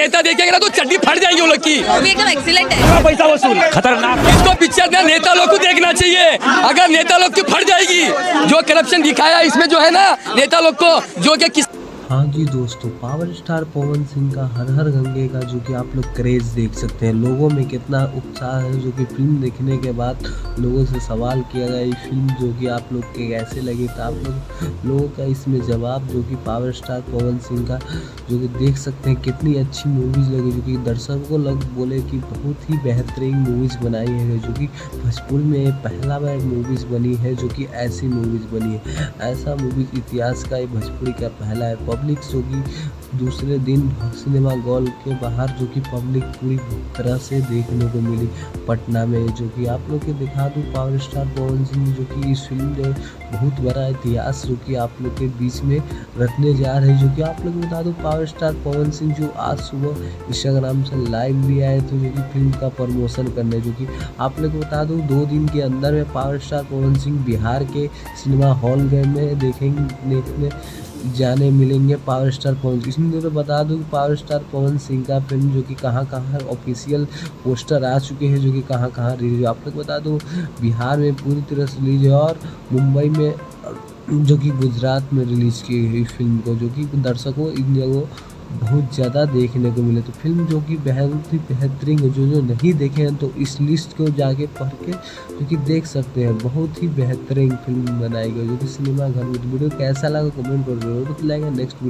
नेता देखेंगे ना तो चड्डी फट जाएगी वो लोग की। मूवी एकदम एक्सीलेंट है। पैसा वसूल खतरनाक। इसको पिक्चर में नेता लोग को देखना चाहिए। अगर नेता लोग की फट जाएगी, जो करप्शन दिखाया इसमें जो है ना नेता लोग को, जो कि किस। हाँ जी दोस्तों, पावर स्टार पवन सिंह का हर हर गंगे का जो कि आप लोग क्रेज़ देख सकते हैं, लोगों में कितना उत्साह है। जो कि फिल्म देखने के बाद लोगों से सवाल किया गया ये फिल्म जो कि आप लोग के कैसे लगी, तो आप लोगों का इसमें जवाब जो कि पावर स्टार पवन सिंह का जो कि देख सकते हैं कितनी अच्छी मूवीज़ लगी। जो कि दर्शकों लोग बोले कि बहुत ही बेहतरीन मूवीज़ बनाई है, जो कि भोजपुरी में पहला बार मूवीज़ बनी है जो कि ऐसी मूवीज़ बनी है। ऐसा मूवीज़ इतिहास का ये भोजपुरी का पहला है। पब्लिक जो कि दूसरे दिन सिनेमा हॉल के बाहर जो कि पब्लिक पूरी तरह से देखने को मिली पटना में। जो कि आप लोग के दिखा दूँ पावर स्टार पवन सिंह जो कि इस फिल्म जो बहुत बड़ा इतिहास जो कि आप लोग के बीच में रखने जा रहे हैं। जो कि आप लोग बता दूँ पावर स्टार पवन सिंह जो आज सुबह इंस्टाग्राम से लाइव भी आए थे जो कि फिल्म का प्रमोशन करने। जो कि आप लोग बता दूँ 2 दिन के अंदर में पावर स्टार पवन सिंह बिहार के सिनेमा हॉल गए में देखने जाने मिलेंगे पावर स्टार पवन सिंह। इसमें तो बता दूं कि पावर स्टार पवन सिंह का फिल्म जो कि कहाँ ऑफिशियल पोस्टर आ चुके हैं, जो कि कहाँ रिलीज। आप लोग बता दूं बिहार में पूरी तरह से रिलीज है और मुंबई में जो कि गुजरात में रिलीज़ की गई फिल्म को, जो कि दर्शकों इन जगहों बहुत ज़्यादा देखने को मिले। तो फिल्म जो कि बहुत ही बेहतरीन है। जो नहीं देखे हैं तो इस लिस्ट को जाके पढ़ के जो कि देख सकते हैं। बहुत ही बेहतरीन फिल्म बनाई गई जो कि सिनेमा घर में। वीडियो कैसा लगा कमेंट कर जरूर बताइएगा। नेक्स्ट